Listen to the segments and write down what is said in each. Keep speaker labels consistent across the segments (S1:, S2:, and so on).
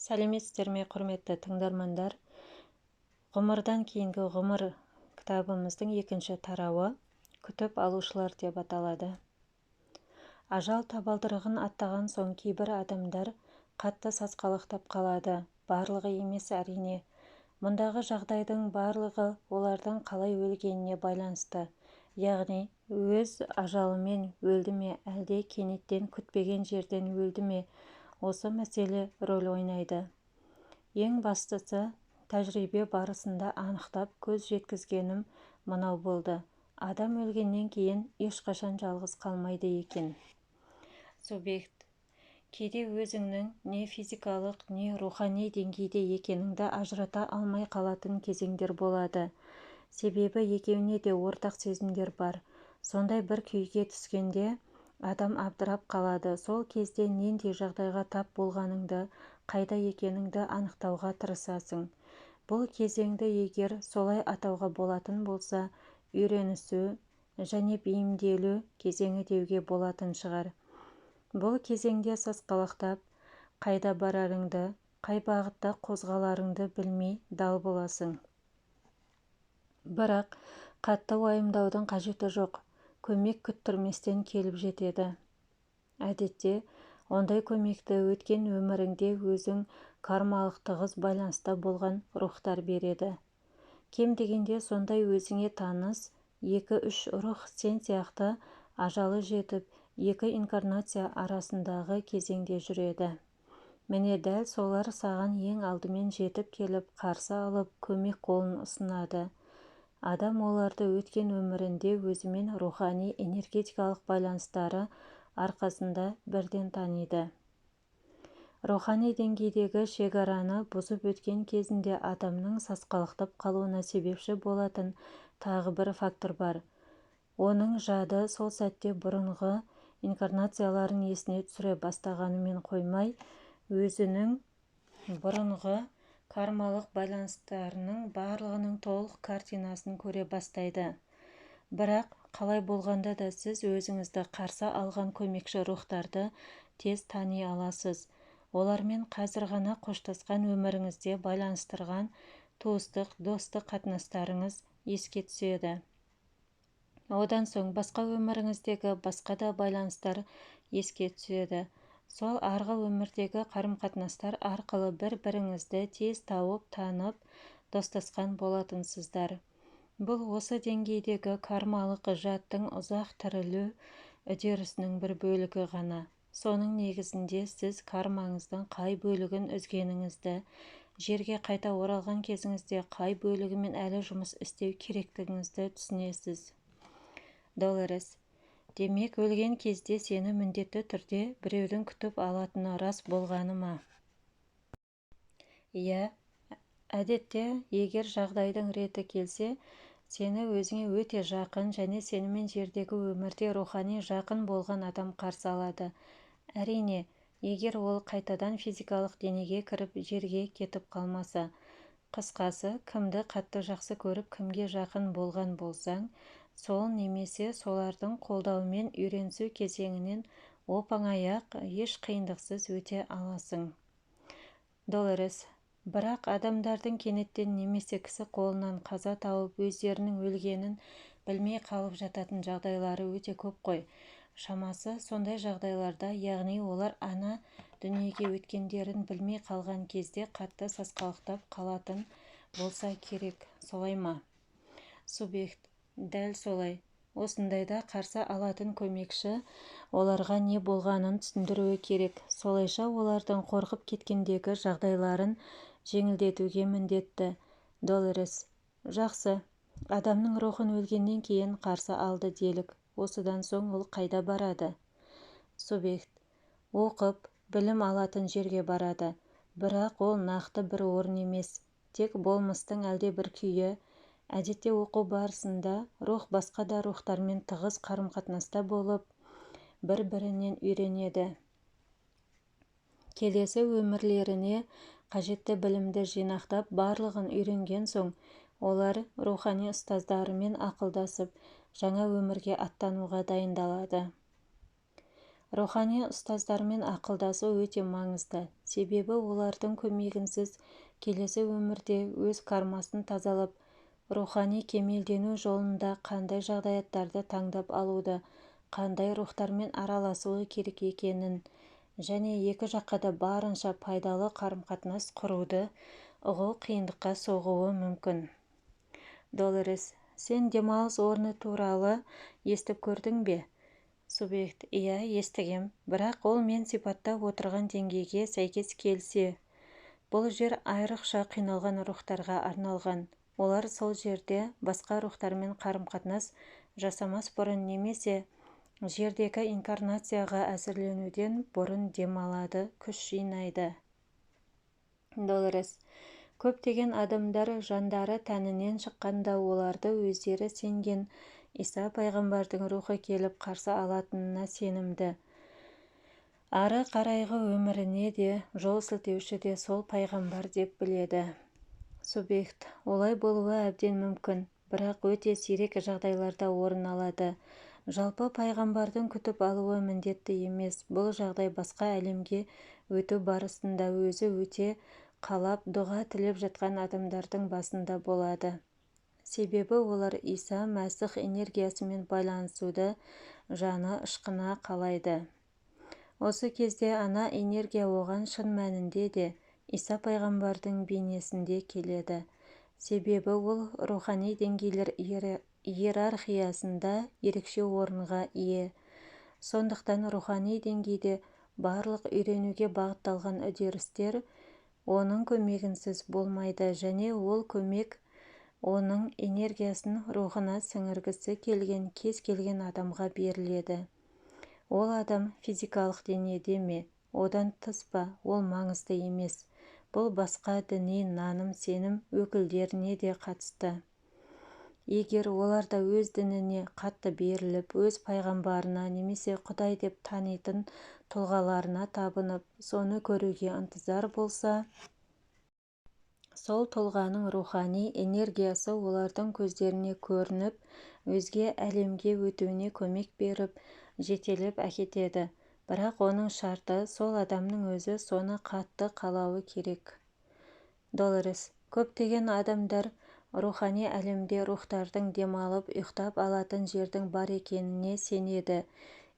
S1: Сәлеметсіздер ме, құрметті тыңдармандар. Ғұмырдан кейінгі ғұмыр кітабымыздың екінші тарауы күтіп алушылар деп аталады. Ажал табалдырығын аттаған соң кейбір адамдар қатты сасқалақтап қалады. Барлығы емес әрине. Мұндағы жағдайдың барлығы олардың қалай өлгеніне байланысты. Яғни өз ажалымен өлді ме, әлде кенеттен күтпеген жерден өлді ме, осы мәселе рөл ойнайды. Ең бастысы, тәжірибе барысында анықтап көз жеткізгенім мынау болды. Адам өлгеннен кейін ешқашан жалғыз қалмайды екен. Субъект. Кейде өзіңнің не физикалық, не рухани деңгейде екеніңді ажырата алмай қалатын кезеңдер болады. Себебі екеуіне де ортақ сезімдер бар. Сондай бір күйге түскенде адам абдырап қалады. Сол кезде нендей жағдайға тап болғаныңды, қайда екеніңді анықтауға тырысасың. Бұл кезеңді егер солай атауға болатын болса, үйренісу және бейімделу кезеңі деуге болатын шығар. Бұл кезеңде сасқалақтап, қайда барарыңды, қай бағытта қозғаларыңды білмей дал боласың. Бірақ қатты уайымдаудың қажеті жоқ. Көмек күттірместен келіп жетеді. Әдетте, ондай көмекті өткен өміріңде өзің кармалық тығыз байланыста болған рухтар береді. Кем дегенде сондай өзіңе таныс 2-3 рух сен сияқты ажалы жетіп, екі инкарнация арасындағы кезеңде жүреді. Міне дәл солар саған ең алдымен жетіп келіп, қарсы алып, көмек қолын ұсынады. Адам оларды өткен өмірінде өзімен рухани энергетикалық байланыстары арқасында бірден таниды. Рухани деңгейдегі шекараны бұзып өткен кезінде адамның сасқалақтап қалуына себепші болатын тағы бір фактор бар. Оның жады сол сәтте бұрынғы инкарнацияларын есіне түсіре бастағанымен қоймай, өзінің бұрынғы кармалық байланыстарының барлығының толық картинасын көре бастайды. Бірақ қалай болғанда да сіз өзіңізді қарсы алған көмекші рухтарды тез тани аласыз. Олармен қазір ғана қоштасқан өміріңізде байланыстырған туыстық, достық қатынастарыңыз еске түседі. Одан соң басқа өміріңіздегі басқа да байланыстар еске түседі. Сол арғы өмірдегі қарым-қатынастар арқылы бір-біріңізді тез тауып, танып, достасқан болатынсыздар. Бұл осы деңгейдегі кармалық жадтың ұзақ тірілу үдерісінің бір бөлігі ғана. Соның негізінде сіз кармаңыздың қай бөлігін үзгеніңізді, жерге қайта оралған кезіңізде қай бөлігімен әлі жұмыс істеу керектігіңізді түсінесіз. Долорес. Демек, өлген кезде сені міндетті түрде біреудің күтіп алатыны рас болғаны ма? Иә, әдетте, егер жағдайдың реті келсе, сені өзіңе өте жақын және сенімен жердегі өмірде рухани жақын болған адам қарсы алады. Әрине, егер ол қайтадан физикалық денеге кіріп жерге кетіп қалмаса. Қысқасы, кімді қатты жақсы көріп, кімге жақын болған болсаң, сол немесе солардың қолдауымен үйренісу кезеңінен оп-оңай-ақ еш қиындықсыз өте аласың. Долорес. Бірақ адамдардың кенеттен немесе кісі қолынан қаза тауып өздерінің өлгенін білмей қалып жататын жағдайлары өте көп қой. Шамасы сондай жағдайларда, яғни олар ана дүниеге өткендерін білмей қалған кезде қатты сасқалақтап қалатын болса керек, солай ма? Субъект. Дәл солай. Осындайда қарсы алатын көмекші оларға не болғанын түсіндіруі керек. Солайша олардың қорқып кеткендегі жағдайларын жеңілдетуге міндетті. Долорес. Жақсы. Адамның рухын өлгеннен кейін қарсы алды делік. Осыдан соң ол қайда барады? Субъект. Оқып, білім алатын жерге барады. Бірақ ол нақты бір орын емес. Тек болмыстың әлде бір күйі. Әдетте оқу барысында рух басқа да рухтармен тығыз қарым-қатынаста болып, бір-бірінен үйренеді. Келесі өмірлеріне қажетті білімді жинақтап, барлығын үйренген соң, олар рухани ұстаздарымен ақылдасып, жаңа өмірге аттануға дайындалады. Рухани ұстаздармен ақылдасу өте маңызды, себебі олардың көмегінсіз келесі өмірде өз кармасын тазалап, рухани кемелдену жолында қандай жағдаяттарды таңдап алуды, қандай рухтармен араласуы керек екенін және екі жаққа да барынша пайдалы қарым-қатынас құруды ұғу қиындыққа соғуы мүмкін. Долорес, сен демалыс орны туралы естіп көрдің бе? Субъект: иә, естігем, бірақ ол мен сипаттап отырған деңгейге сәйкес келсе. Бұл жер айрықша қиналған рухтарға арналған. Олар сол жерде басқа рухтармен қарым-қатынас жасамас бұрын немесе жердегі инкарнацияға әзірленуден бұрын демалады, күш жинайды. Долорес: көптеген адамдар жандары тәнінен шыққанда оларды өздері сенген Иса пайғамбардың рухы келіп қарсы алатынына сенімді. Ары қарайғы өміріне де жол сілтеуші де сол пайғамбар деп біледі. Субъект: олай болуы әбден мүмкін, бірақ өте сирек жағдайларда орын алады. Жалпы пайғамбардың күтіп алуы міндетті емес. Бұл жағдай басқа әлемге өту барысында өзі өте қалап дұға тілеп жатқан адамдардың басында болады. Себебі олар Иса Мәсіх энергиясымен байланысуды жаны ышқына қалайды. Осы кезде ана энергия оған шын мәнінде де Иса пайғамбардың бейнесінде келеді. Себебі ол рухани деңгейлер иерархиясында ерекше орынға ие. Сондықтан рухани деңгейде барлық үйренуге бағытталған үдерістер оның көмегінсіз болмайды және ол көмек оның энергиясын рухына сіңіргісі келген кез келген адамға беріледі. Ол адам физикалық денеде ме, одан тыс па, ол маңызды емес. Бұл басқа діни наным-сенім өкілдеріне де қатысты. Егер оларда өз дініне қатты беріліп, өз пайғамбарына немесе Құдай деп танитын тұлғаларына табынып, соны көруге ынтызар болса, сол тұлғаның рухани энергиясы олардың көздеріне көрініп, өзге әлемге өтуіне көмек беріп, жетелеп әкетеді. Бірақ оның шарты сол адамның өзі соны қатты қалауы керек. Долорес: көптеген адамдар рухани әлемде рухтардың демалып ұйықтап алатын жердің бар екеніне сенеді.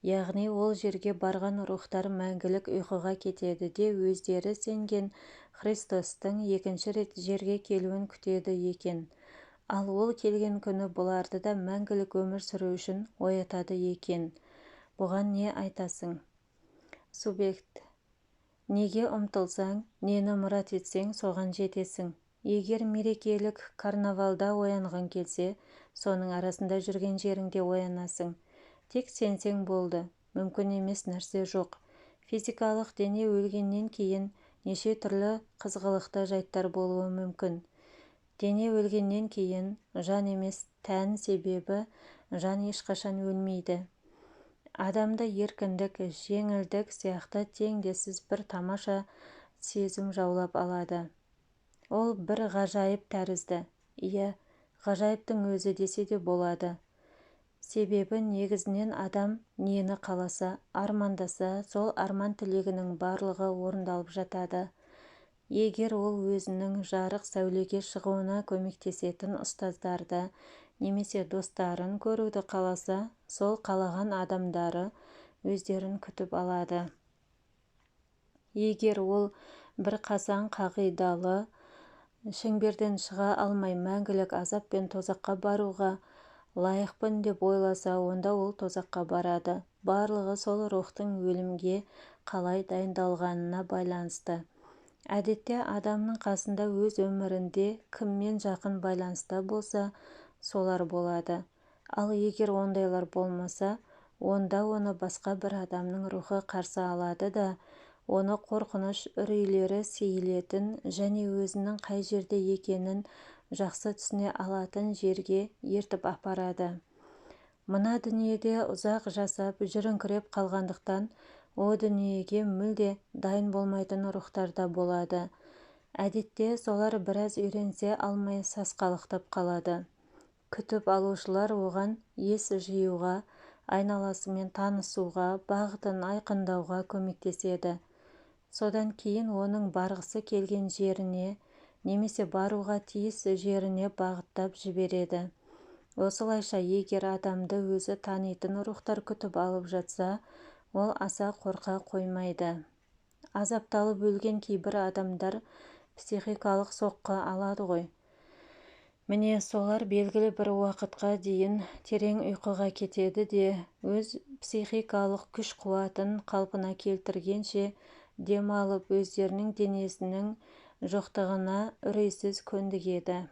S1: Яғни ол жерге барған рухтар мәңгілік ұйқыға кетеді де өздері сенген Христостың екінші рет жерге келуін күтеді екен. Ал ол келген күні бұларды да мәңгілік өмір сүру үшін оятады екен. Бұған не айтасың? Субъект: неге ұмтылсаң, нені мұрат етсең, соған жетесің. Егер мерекелік карнавалда оянғың келсе, соның арасында жүрген жеріңде оянасың. Тек сенсең болды. Мүмкін емес нәрсе жоқ. Физикалық дене өлгеннен кейін неше түрлі қызғылықты жайттар болуы мүмкін. Дене өлгеннен кейін жан емес тән, себебі жан ешқашан өлмейді. Адамды еркіндік, жеңілдік сияқты теңдессіз бір тамаша сезім жаулап алады. Ол бір ғажайып тәрізді. Иә, ғажайыптың өзі десе де болады. Себебі негізінен адам нені қаласа, армандаса, сол арман тілегінің барлығы орындалып жатады. Егер ол өзінің жарық сәулеге шығуына көмектесетін ұстаздарды немесе достарын көруді қаласа, сол қалаған адамдары өздерін күтіп алады. Егер ол бір қасаң қағидалы шеңберден шыға алмай мәңгілік азап пен тозаққа баруға лайықпын деп ойласа, онда ол тозаққа барады. Барлығы сол рухтың өлімге қалай дайындалғанына байланысты. Әдетте адамның қасында өз өмірінде кіммен жақын байланыста болса, солар болады. Ал егер ондайлар болмаса, онда оны басқа бір адамның рухы қарсы алады да, оны қорқыныш үрейлері сейілетін және өзінің қай жерде екенін жақсы түсіне алатын жерге ертіп апарады. Мына дүниеде ұзақ жасап жүріңкіреп қалғандықтан, о дүниеге мүлде дайын болмайтын рухтар да болады. Әдетте солар біраз үйренсе алмай сасқалақтап қалады. Күтіп алушылар оған ес жиюға, айналасымен танысуға, бағытын айқындауға көмектеседі. Содан кейін оның барғысы келген жеріне немесе баруға тиіс жеріне бағыттап жібереді. Осылайша егер адамды өзі танитын рухтар күтіп алып жатса, ол аса қорқа қоймайды. Азапталып өлген кейбір адамдар психикалық соққы алады ғой. Міне солар белгілі бір уақытқа дейін терең ұйқыға кетеді де, өз психикалық күш-қуатын қалпына келтіргенше демалып өздерінің денесінің жоқтығына үрейсіз көндігеді.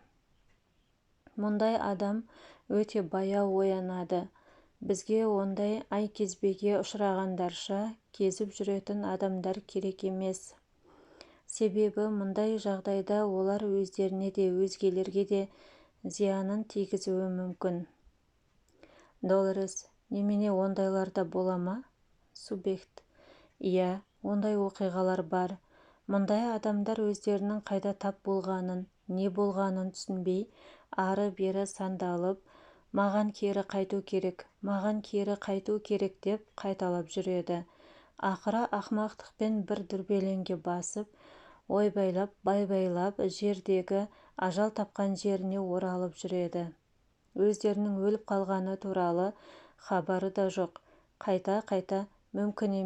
S1: Мұндай адам өте баяу оянады. Бізге ондай айкезбеге ұшырағандарша кезіп жүретін адамдар керек емес. Себебі мұндай жағдайда олар өздеріне де өзгелерге де зиянын тигізуі мүмкін. Долорес: немене ондайларда бола ма? Субъект: иә, ондай оқиғалар бар. Мұндай адамдар өздерінің қайда тап болғанын, не болғанын түсінбей, ары-бері сандалып, маған кері қайту керек, маған кері қайту керек деп қайталап жүреді. Ақыры ақымақтықпен бір дүрбелеңге басып, ойбайлап, байбайлап жердегі ажал тапқан жеріне оралып жүреді. Өздерінің өліп қалғаны туралы хабары да жоқ. Қайта-қайта мүмкін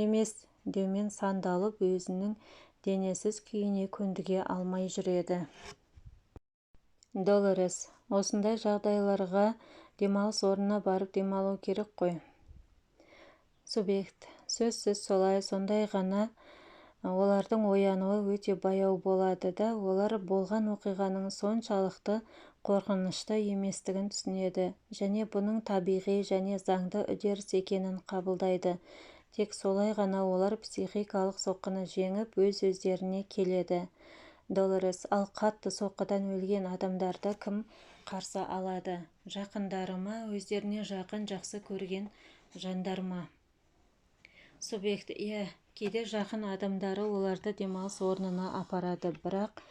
S1: емес деумен сандалып өзінің денесіз күйіне көндіге алмай жүреді. Долорес: осындай жағдайларға демалыс орнына барып демалу керек қой. Субъект: сөзсіз солай, сондай ғана олардың оянуы өте баяу болады да, олар болған оқиғаның соншалықты қорқынышты еместігін түсінеді және бұның табиғи және заңды үдеріс екенін қабылдайды. Тек солай ғана олар психикалық соққыны жеңіп өз-өздеріне келеді. Долорес: ал қатты соққыдан өлген адамдарды кім қарсы алады? Жақындары ма, өздеріне жақын, жақсы көрген жандар ма? Субъект: иә, кейде жақын адамдары оларды демалыс орнына апарады, бірақ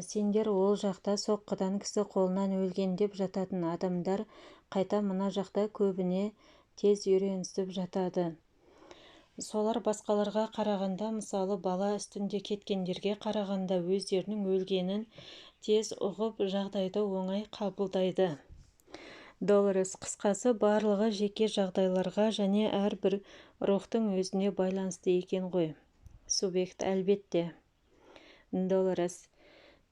S1: сендер ол жақта соққыдан кісі қолынан өлген деп жататын адамдар қайта мына жақта көбіне тез үйренісіп жатады. Солар басқаларға қарағанда, мысалы бала үстінде кеткендерге қарағанда өздерінің өлгенін тез ұғып, жағдайды оңай қабылдайды. Долорес: қысқасы барлығы жеке жағдайларға және әрбір рухтың өзіне байланысты екен ғой. Субъект: әлбетте. Долорес: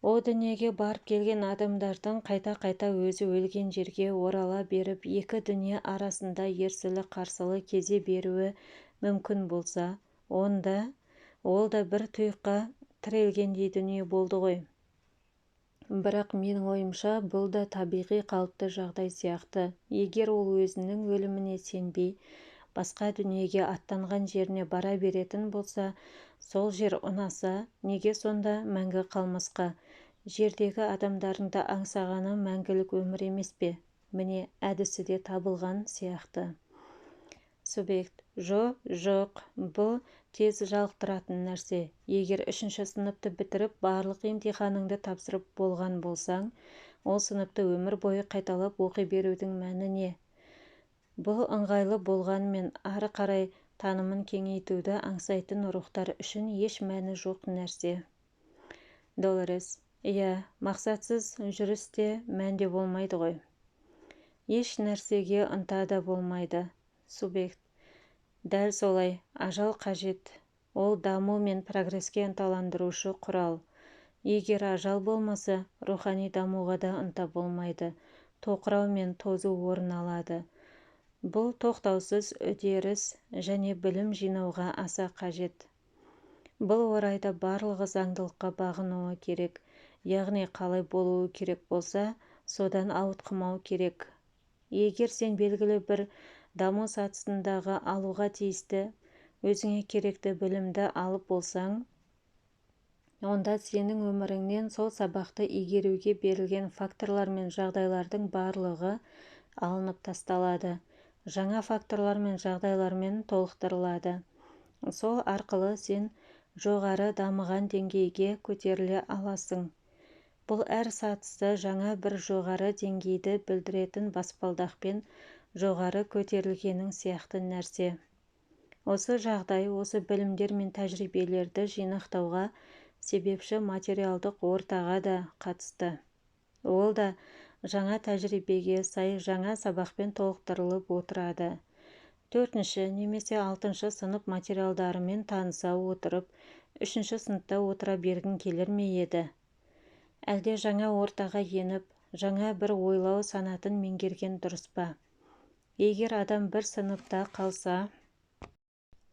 S1: о дүниеге барып келген адамдардың қайта-қайта өзі өлген жерге орала беріп, екі дүние арасында ерсілі-қарсылы кезе беруі мүмкін болса, онда ол да бір тұйыққа тірелгендей дүние болды ғой. Бірақ менің ойымша, бұл да табиғи қалыпты жағдай сияқты. Егер ол өзінің өліміне сенбей, басқа дүниеге аттанған жеріне бара беретін болса, сол жер ұнаса, неге сонда мәңгі қалмасқа? Жердегі адамдардың да аңсағаны мәңгілік өмір емес пе? Міне, әдісі де табылған сияқты. Субъект: жоқ, бұл тез жалықтыратын нәрсе. Егер 3-ші сыныпты бітіріп, барлық емтиханыңды тапсырып болған болсаң, ол сыныпты өмір бойы қайталап оқи берудің мәні не? Бұл ыңғайлы болғанмен, ары қарай танымын кеңейтуді аңсайтын рухтар үшін еш мәні жоқ нәрсе. Долорес: иә, мақсатсыз жүрісте мәнде болмайды ғой. Еш нәрсеге ынта да болмайды. Субъект: дәл солай, ажал қажет. Ол даму мен прогреске ынталандырушы құрал. Егер ажал болмаса, рухани дамуға да ынта болмайды. Тоқырау мен тозу орын алады. Бұл тоқтаусыз үдеріс және білім жинауға аса қажет. Бұл орайда барлығы заңдылыққа бағынуы керек, яғни қалай болуы керек болса, содан ауытқымау керек. Егер сен белгілі бір даму сатысындағы алуға тиісті, өзіңе керекті білімді алып болсаң, онда сенің өміріңнен сол сабақты игеруге берілген факторлар мен жағдайлардың барлығы алынып тасталады. Жаңа факторлар мен жағдайлармен толықтырылады. Сол арқылы сен жоғары дамыған деңгейге көтеріле аласың. Бұл әр сатысы жаңа бір жоғары деңгейді білдіретін баспалдақпен жоғары көтерілгенің сияқты нәрсе. Осы жағдай осы білімдер мен тәжірибелерді жинақтауға себепші материалдық ортаға да қатысты. Ол да жаңа тәжірибеге сай жаңа сабақпен толықтырылып отырады. 4-ші немесе 6-шы сынып материалдарымен таныса отырып, 3-ші сыныпта отыра бергің келер ме еді? Әлде жаңа ортаға еніп, жаңа бір ойлау санатын меңгерген дұрыс па? Егер адам бір сыныпта қалса,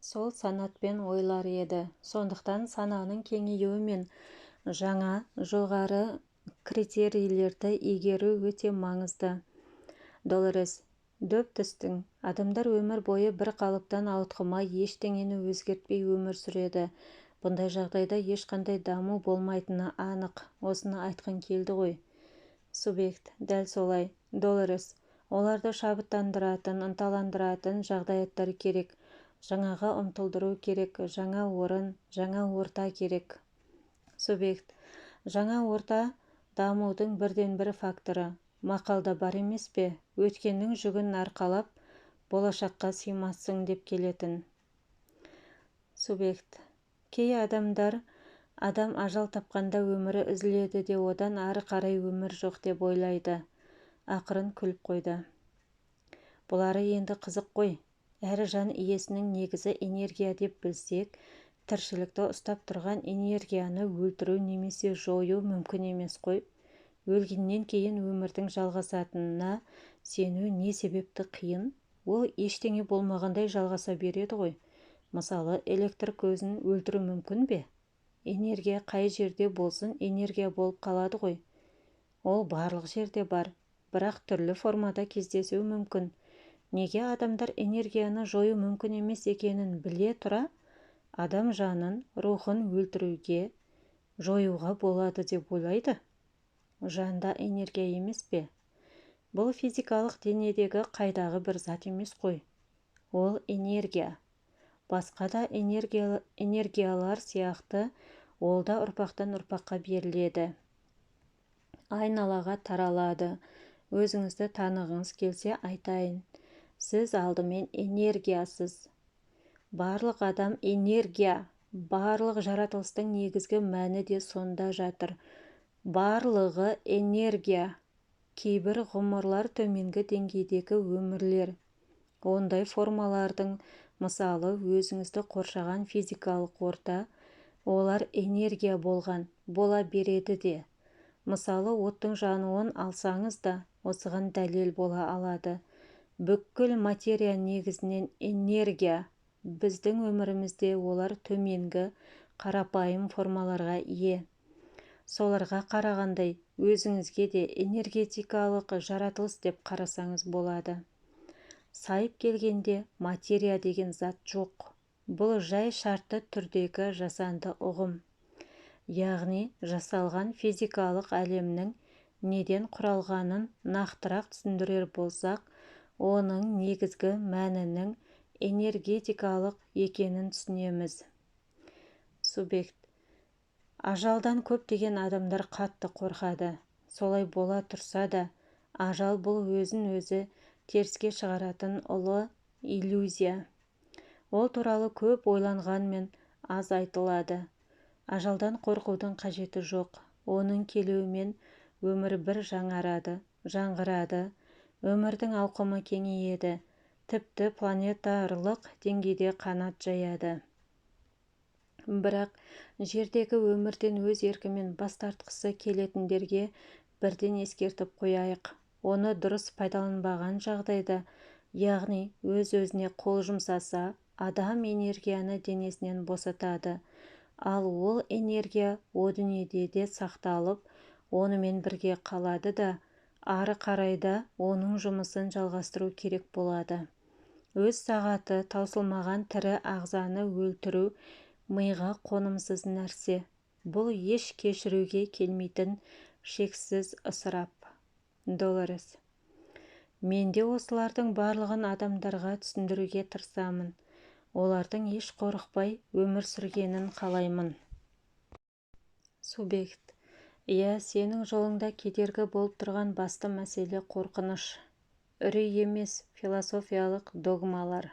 S1: сол санатпен ойлар еді. Сондықтан сананың кеңеюі мен жаңа, жоғары критерийлерді игеру өте маңызды. Долорес, дөп түстің. Адамдар өмір бойы бір қалыптан ауытқымай ештеңені өзгертпей өмір сүреді. Бұндай жағдайда ешқандай даму болмайтыны анық. Осыны айтқан келді ғой. Субъект, дәл солай. Долорес, оларды шабыттандыратын, ынталандыратын жағдаяттар керек. Жаңаға ұмтылдыру керек, жаңа орын, жаңа орта керек. Субъект, жаңа орта дамудың бірден-бір факторы. Мақалда бар емес пе? Өткеннің жүгін арқалап, болашаққа сыймассың деп келетін. Субъект, кей адам ажал тапқанда өмірі үзіледі де одан ары қарай өмір жоқ деп ойлайды. Ақырын күліп қойды. Бұлары енді қызық қой. Әр жан иесінің негізі энергия деп білсек, тіршілікті ұстап тұрған энергияны өлтіру немесе жою мүмкін емес қой. Өлгеннен кейін өмірдің жалғасатынына сену не себепті қиын? Ол ештеңе болмағандай жалғаса береді ғой. Мысалы, электр көзін өлтіру мүмкін бе? Энергия қай жерде болсын энергия болып қалады ғой. Ол барлық жерде бар, бірақ түрлі формада кездесуі мүмкін. Неге адамдар энергияны жою мүмкін емес екенін біле тұра, адам жанын, рухын өлтіруге, жоюға болады деп ойлайды? Жанда энергия емес пе? Бұл физикалық денедегі қайдағы бір зат емес қой. Ол энергия. Басқа да энергиялар сияқты ол да ұрпақтан ұрпаққа беріледі. Айналаға таралады. Өзіңізді танығыңыз келсе айтайын. Сіз алдымен энергиясыз. Барлық адам энергия. Барлық жаратылыстың негізгі мәні де сонда жатыр. Барлығы энергия. Кейбір ғұмырлар төменгі деңгейдегі өмірлер. Ондай формалардың мысалы өзіңізді қоршаған физикалық орта, олар энергия болған, бола береді де. Мысалы оттың жануын алсаңыз да осыған дәлел бола алады. Бүкіл материя негізінен энергия. Біздің өмірімізде олар төменгі, қарапайым формаларға ие. Соларға қарағандай өзіңізге де энергетикалық жаратылыс деп қарасаңыз болады. Сайып келгенде материя деген зат жоқ. Бұл жай шартты түрдегі жасанды ұғым. Яғни жасалған физикалық әлемнің неден құралғанын нақтырақ түсіндірер болсақ, оның негізгі мәнінің энергетикалық екенін түсінеміз. Субъект, ажалдан көптеген адамдар қатты қорқады. Солай бола тұрса да, ажал бұл өзін-өзі теріске шығаратын ұлы иллюзия. Ол туралы көп ойланғанмен аз айтылады. Ажалдан қорқудың қажеті жоқ. Оның келуімен өмір бір жаңғырады. Өмірдің ауқымы кеңейеді. Тіпті планетарлық деңгейде қанат жаяды. Бірақ жердегі өмірден өз еркімен бас тартқысы келетіндерге бірден ескертіп қояйық. Оны дұрыс пайдаланбаған жағдайда, яғни өз-өзіне қол жұмсаса, адам энергияны денесінен босатады. Ал ол энергия о дүниеде де сақталып, онымен бірге қалады да, ары қарайда оның жұмысын жалғастыру керек болады. Өз сағаты таусылмаған тірі ағзаны өлтіру миға қонымсыз нәрсе. Бұл еш кешіруге келмейтін шексіз ысырап. Долорес, мен де осылардың барлығын адамдарға түсіндіруге тырысамын. Олардың еш қорықпай өмір сүргенін қалаймын. Субъект, сенің жолыңда кедергі болып тұрған басты мәселе қорқыныш. үрей емес философиялық догмалар.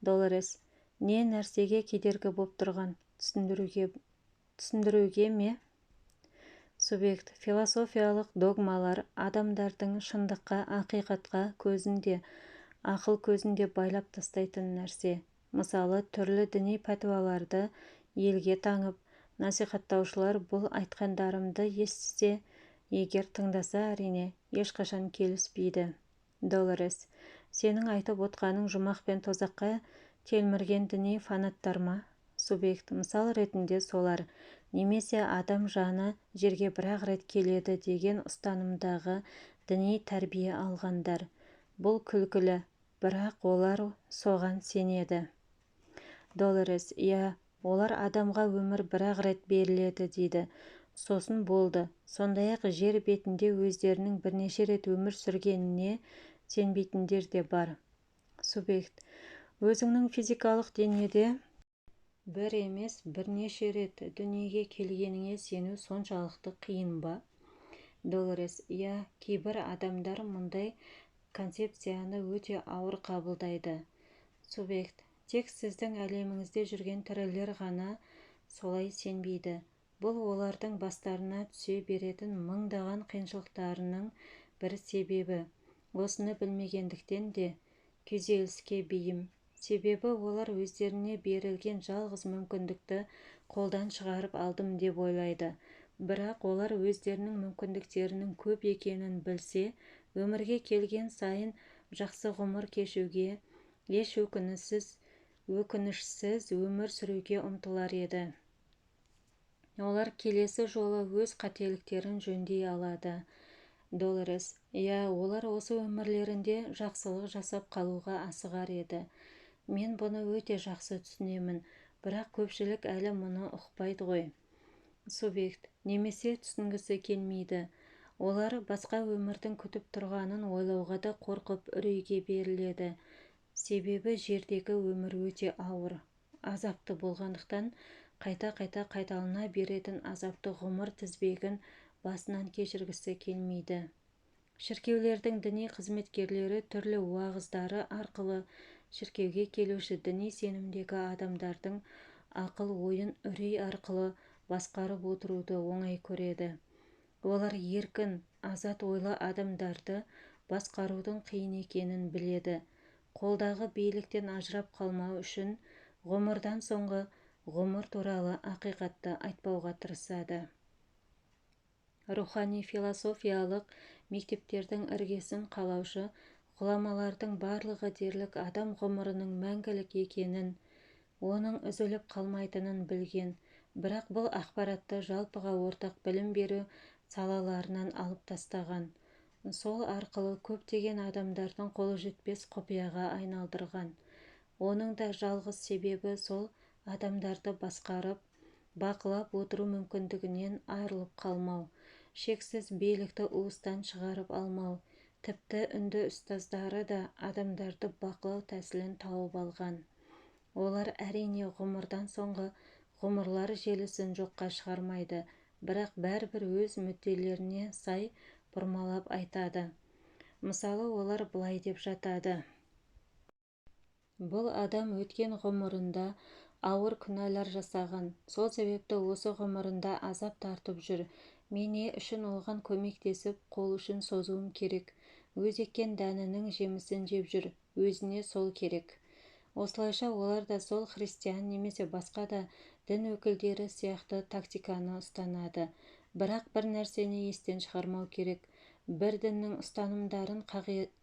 S1: Долорес: не нәрсеге кедергі боп тұрған, түсіндіруге ме? Субъект: философиялық догмалар адамдардың шындыққа, ақиқатқа көзінде, ақыл көзінде байлап тастайтын нәрсе. Мысалы, түрлі діни пәтуаларды елге таңып, насихаттаушылар бұл айтқандарымды естісе, егер тыңдаса, әрине, ешқашан келіспейді. Долорес: сенің айтып отқаның жұмақ пен тозаққа телмірген діни фанаттар ма? Субъект: мысал ретінде солар, немесе адам жаны жерге бір-ақ рет келеді деген ұстанымдағы діни тәрбие алғандар. Бұл күлкілі, бірақ олар соған сенеді. Долорес: иә, олар адамға өмір бір-ақ рет беріледі дейді. Сосын болды. Сондай-ақ жер бетінде өздерінің бірнеше рет өмір сүргеніне сенбейтіндер де бар. Субъект: өзіңнің физикалық денеде бір емес бірнеше рет дүниеге келгеніңе сену соншалықты қиын ба? Долорес: иә, кейбір адамдар мұндай концепцияны өте ауыр қабылдайды. Субъект: тек сіздің әлеміңізде жүрген тірілер ғана солай сенбейді. Бұл олардың бастарына түсе беретін мыңдаған қиыншылықтарының бір себебі. Осыны білмегендіктен де күйзеліске бейім. Себебі олар өздеріне берілген жалғыз мүмкіндікті қолдан шығарып алдым деп ойлайды. Бірақ олар өздерінің мүмкіндіктерінің көп екенін білсе, өмірге келген сайын жақсы ғұмыр кешуге, еш өкінішсіз өмір сүруге ұмтылар еді. Олар келесі жолы өз қателіктерін жөндей алады. Долорес: иә, олар осы өмірлерінде жақсылық жасап қалуға асығар еді. Мен бұны өте жақсы түсінемін, бірақ көпшілік әлі мұны ұқпайды ғой. Субъект: немесе түсінгісі келмейді. Олар басқа өмірдің күтіп тұрғанын ойлауға да қорқып үрейге беріледі. Себебі жердегі өмір өте ауыр, азапты болғандықтан қайта-қайта қайталана беретін азапты ғұмыр тізбегін басынан кешіргісі келмейді. Шіркеулердің діни қызметкерлері түрлі уағыздары арқылы шіркеуге келуші діни сенімдегі адамдардың ақыл-ойын үрей арқылы басқарып отыруды оңай көреді. Олар еркін, азат ойлы адамдарды басқарудың қиын екенін біледі. Қолдағы биліктен ажырап қалмау үшін ғұмырдан соңғы ғұмыр туралы ақиқатты айтпауға тырысады. Рухани философиялық мектептердің іргесін қалаушы ғұламалардың барлығы дерлік адам ғұмырының мәңгілік екенін, оның үзіліп қалмайтынын білген, бірақ бұл ақпаратты жалпыға ортақ білім беру салаларынан алып тастаған. Сол арқылы көптеген адамдардың қолы жетпес құпияға айналдырған. Оның да жалғыз себебі сол адамдарды басқарып, бақылап отыру мүмкіндігінен айырылып қалмау, шексіз билікті уыстан шығарып алмау. Тіпті үнді ұстаздары да адамдарды бақылау тәсілін тауып алған. Олар әрине ғұмырдан соңғы ғұмырлар желісін жоққа шығармайды, бірақ бәрібір өз мүдделеріне сай бұрмалап айтады. Мысалы, олар былай деп жатады: бұл адам өткен ғұмырында ауыр күнәлар жасаған, сол себепті осы ғұмырында азап тартып жүр. Мен не үшін оған көмектесіп қол ұшын созуым керек? Өз еккен дәнінің жемісін жеп жүр, өзіне сол керек. Осылайша олар да сол христиан немесе басқа да дін өкілдері сияқты тактиканы ұстанады. Бірақ бір нәрсені естен шығармау керек. Бір діннің ұстанымдарын,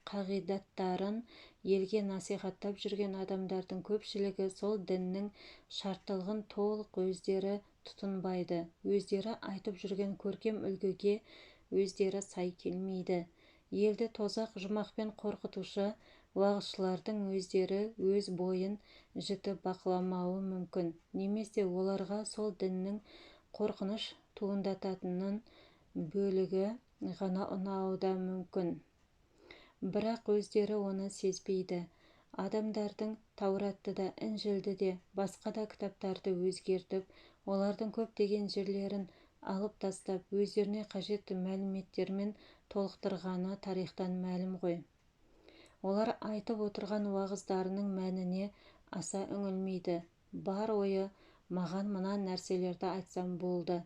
S1: қағидаттарын елге насихаттап жүрген адамдардың көпшілігі сол діннің шарттылығын толық өздері тұтынбайды. Өздері айтып жүрген көркем үлгіге өздері сай келмейді. Елді тозақ жұмақпен қорқытушы уағызшылардың өздері өз бойын жіті бақыламауы мүмкін, немесе оларға сол діннің қорқыныш туындататынын бөлігі ғана ұнауы да мүмкін. Бірақ өздері оны сезбейді. Адамдардың Тауратты да, Інжілді де, басқа да кітаптарды өзгертіп, олардың көптеген жерлерін алып тастап, өздеріне қажетті мәліметтермен толықтырғаны тарихтан мәлім ғой. Олар айтып отырған уағыздарының мәніне аса үңілмейді. Бар ойы маған мына нәрселерді айтсам болды.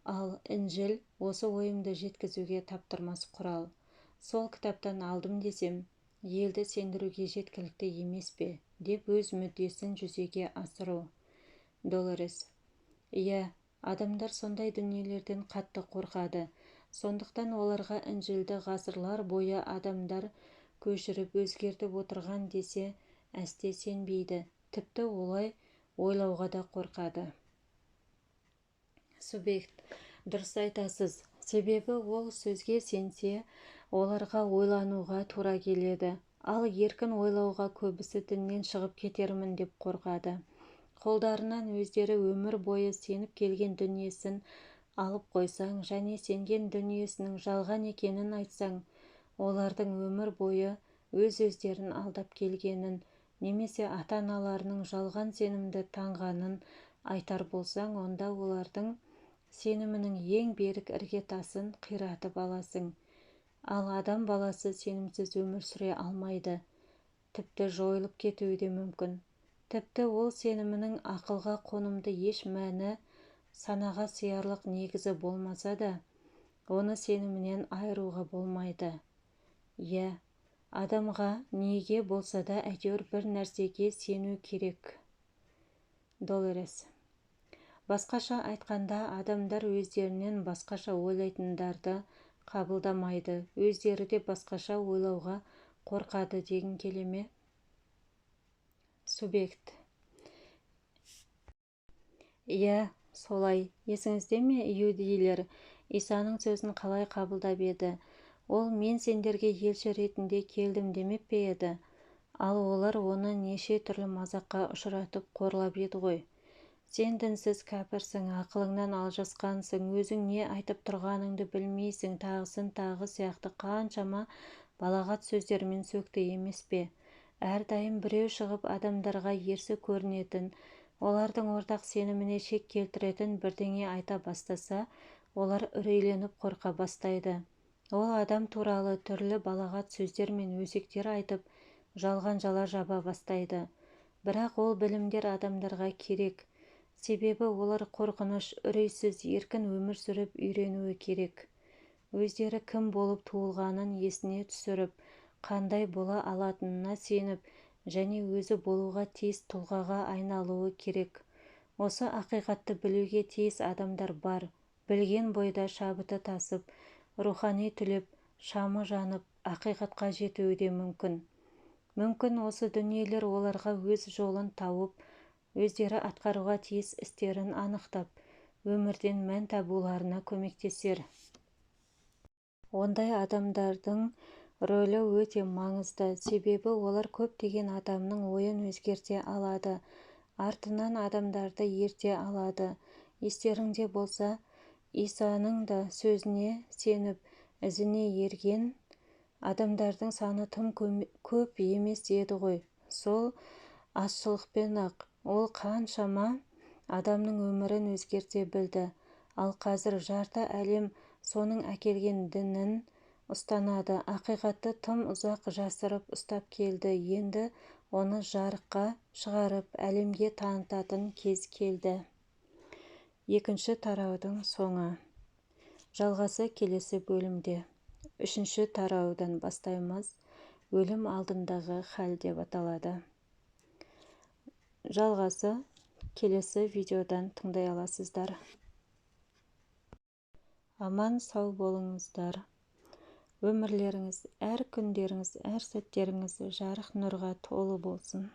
S1: Ал Інжіл осы ойымды жеткізуге таптырмас құрал. Сол кітаптан алдым десем, елді сендіруге жеткілікті емес пе, деп өз мүддесін жүзеге асыру. Долорес: иә, адамдар сондай дүниелерден қатты қорқады. Сондықтан оларға Інжілді ғасырлар бойы адамдар көшіріп өзгертіп отырған десе әсте сенбейді. Тіпті олай ойлауға да қорқады. Субъект: дұрыс айтасыз. Себебі ол сөзге сенсе, оларға ойлануға тура келеді. Ал еркін ойлауға көбісі діннен шығып кетермін деп қорқады. Қолдарынан өздері өмір бойы сеніп келген дүниесін алып қойсаң және сенген дүниесінің жалған екенін айтсаң, олардың өмір бойы өз-өздерін алдап келгенін, немесе ата-аналарының жалған сенімді таңғанын айтар болсаң, онда олардың сенімінің ең берік іргетасын қиратып аласың. Ал адам баласы сенімсіз өмір сүре алмайды. Тіпті жойылып кетуі де мүмкін. Тіпті ол сенімінің ақылға қонымды еш мәні, санаға сиярлық негізі болмаса да, оны сенімінен айыруға болмайды. Иә, адамға неге болса да әйтеуір бір нәрсеге сену керек. Долорес: басқаша айтқанда, адамдар өздерінен басқаша ойлайтындарды қабылдамайды, өздері де басқаша ойлауға қорқады дегің келе ме? Субъект: иә, солай. Есіңізде ме, иудейлер Исаның сөзін қалай қабылдап еді? Ол мен сендерге елші ретінде келдім демеп пе еді? Ал олар оны неше түрлі мазаққа ұшыратып қорлап еді ғой. Сен дінсіз кәпірсің, ақылыңнан алжасқансың, өзің не айтып тұрғаныңды білмейсің, тағысын тағы сияқты қаншама балағат сөздермен сөкті емес пе? Әрдайым біреу шығып адамдарға ерсі көрінетін, олардың ортақ сеніміне шек келтіретін бірдеңе айта бастаса, олар үрейленіп қорқа бастайды. Ол адам туралы түрлі балағат сөздер мен өсектер айтып, жалған жала жаба бастайды. Бірақ ол білімдер адамдарға керек. Себебі олар қорқыныш, үрейсіз, еркін өмір сүріп үйренуі керек. Өздері кім болып туылғанын есіне түсіріп, қандай бола алатынына сеніп, және өзі болуға тиіс тұлғаға айналуы керек. Осы ақиқатты білуге тиіс адамдар бар. Білген бойда шабыты тасып, рухани түлеп, шамы жанып, ақиқатқа жетуі де мүмкін. Мүмкін осы дүниелер оларға өз жолын тауып, өздері атқаруға тиіс істерін анықтап, өмірден мән табуларына көмектесер. Ондай адамдардың рөлі өте маңызды, себебі олар көптеген адамның ойын өзгерте алады, артынан адамдарды ерте алады. Естеріңде болса, Исаның да сөзіне сеніп, ізіне ерген адамдардың саны тым көп емес еді ғой. Сол азшылықпен-ақ ол қаншама адамның өмірін өзгерте білді. Ал қазір жарты әлем соның әкелген дінін ұстанады. Ақиқатты тым ұзақ жасырып ұстап келді. Енді оны жарыққа шығарып, әлемге танытатын кез келді. Екінші тараудың соңы. Жалғасы келесі бөлімде. Үшінші тараудан бастаймыз. Өлім алдындағы хәл деп аталады. Жалғасы келесі видеодан тыңдай аласыздар. Аман сау болыңыздар. Өмірлеріңіз, әр күндеріңіз, әр сәттеріңіз жарық нұрға толы болсын.